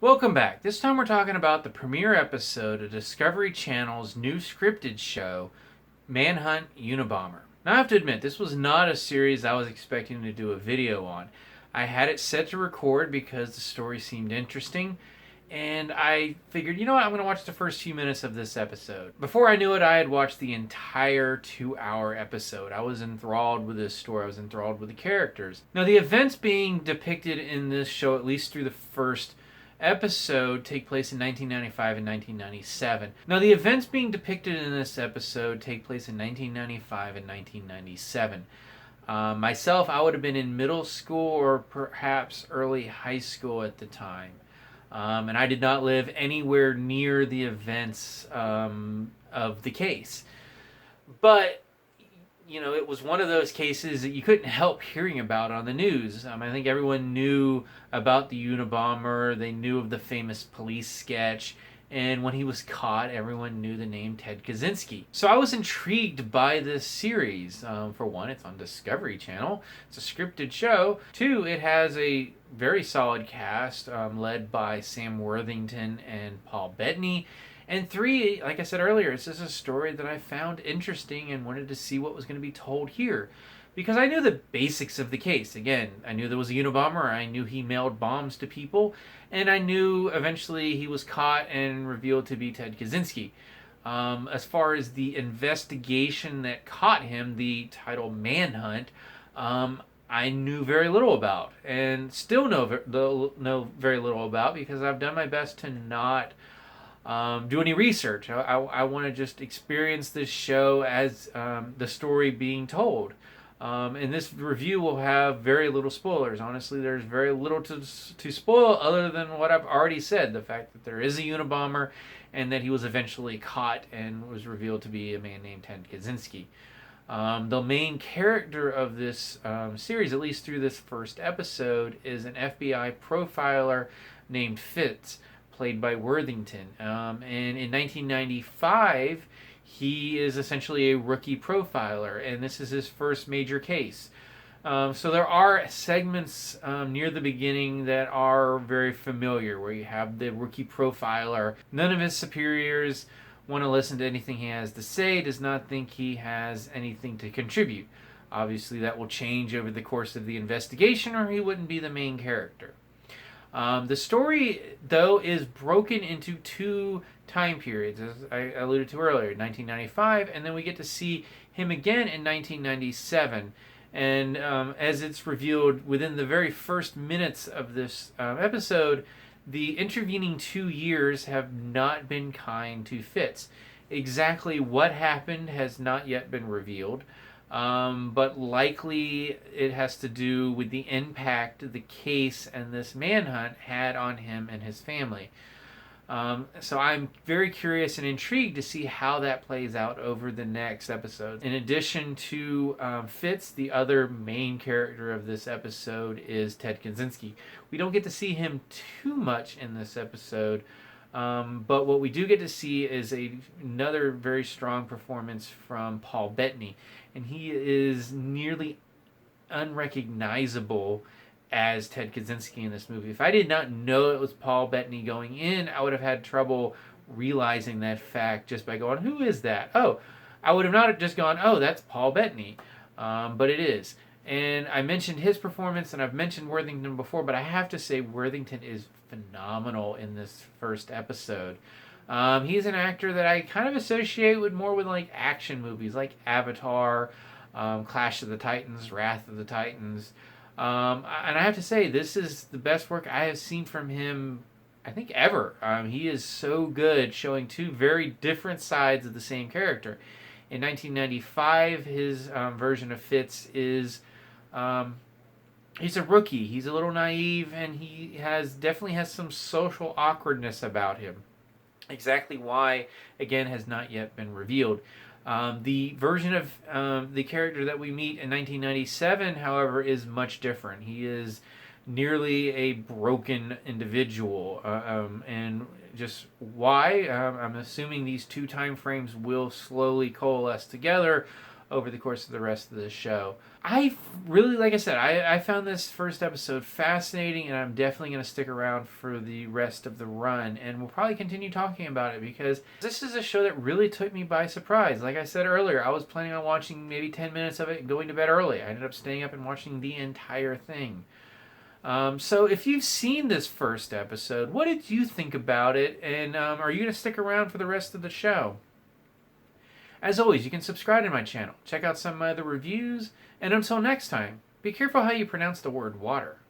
Welcome back. This time we're talking about the premiere episode of Discovery Channel's new scripted show, Manhunt Unabomber. Now I have to admit, this was not a series I was expecting to do a video on. I had it set to record because the story seemed interesting, and I figured, you know what, I'm going to watch the first few minutes of this episode. Before I knew it, I had watched the entire 2-hour episode. I was enthralled with this story. I was enthralled with the characters. Now, the events being depicted in this show, at least through the first episode, take place in 1995 and 1997. Now, the events being depicted in this episode take place in 1995 and 1997. Myself, I would have been in middle school or perhaps early high school at the time. And I did not live anywhere near the events of the case. But it was one of those cases that you couldn't help hearing about on the news. I think everyone knew about the Unabomber. They knew of the famous police sketch. And when he was caught, everyone knew the name Ted Kaczynski. So I was intrigued by this series. For one, it's on Discovery Channel. It's a scripted show. Two, it has a very solid cast led by Sam Worthington and Paul Bettany. And three, like I said earlier, it's just a story that I found interesting and wanted to see what was going to be told here. Because I knew the basics of the case. Again, I knew there was a Unabomber, I knew he mailed bombs to people, and I knew eventually he was caught and revealed to be Ted Kaczynski. As far as the investigation that caught him, the title Manhunt, I knew very little about, and still know very little about, because I've done my best to not do any research. I want to just experience this show as the story being told. And this review will have very little spoilers. Honestly, there's very little to spoil other than what I've already said. The fact that there is a Unabomber and that he was eventually caught and was revealed to be a man named Ted Kaczynski. The main character of this series, at least through this first episode, is an FBI profiler named Fitz, played by Worthington. And in 1995, he is essentially a rookie profiler, and this is his first major case. So there are segments near the beginning that are very familiar, where you have the rookie profiler. None of his superiors want to listen to anything he has to say, does not think he has anything to contribute. Obviously, that will change over the course of the investigation, or he wouldn't be the main character. The story, though, is broken into two time periods, as I alluded to earlier, 1995, and then we get to see him again in 1997. And as it's revealed within the very first minutes of this episode, the intervening 2 years have not been kind to Fitz. Exactly what happened has not yet been revealed. But likely it has to do with the impact the case and this manhunt had on him and his family. So I'm very curious and intrigued to see how that plays out over the next episode. In addition to Fitz, the other main character of this episode is Ted Kaczynski. We don't get to see him too much in this episode, but what we do get to see is another very strong performance from Paul Bettany. And he is nearly unrecognizable as Ted Kaczynski in this movie. If I did not know it was Paul Bettany going in, I would have had trouble realizing that fact just by going, who is that? Oh, I would have not just gone, oh, that's Paul Bettany. But it is. And I mentioned his performance, and I've mentioned Worthington before, but I have to say Worthington is phenomenal in this first episode. He's an actor that I kind of associate with more with like action movies like Avatar, Clash of the Titans, Wrath of the Titans. And I have to say, this is the best work I have seen from him, I think, ever. He is so good, showing two very different sides of the same character. In 1995, his version of Fitz is... he's a rookie. He's a little naive, and he definitely has some social awkwardness about him. Exactly why, again, has not yet been revealed. The version of the character that we meet in 1997, however, is much different. He is nearly a broken individual. And just why? I'm assuming these two time frames will slowly coalesce together over the course of the rest of the show. I really, like I said, I found this first episode fascinating, and I'm definitely going to stick around for the rest of the run, and we'll probably continue talking about it because this is a show that really took me by surprise. Like I said earlier, I was planning on watching maybe 10 minutes of it and going to bed early. I ended up staying up and watching the entire thing. So if you've seen this first episode, what did you think about it? And are you going to stick around for the rest of the show? As always, you can subscribe to my channel, check out some of my other reviews, and until next time, be careful how you pronounce the word water.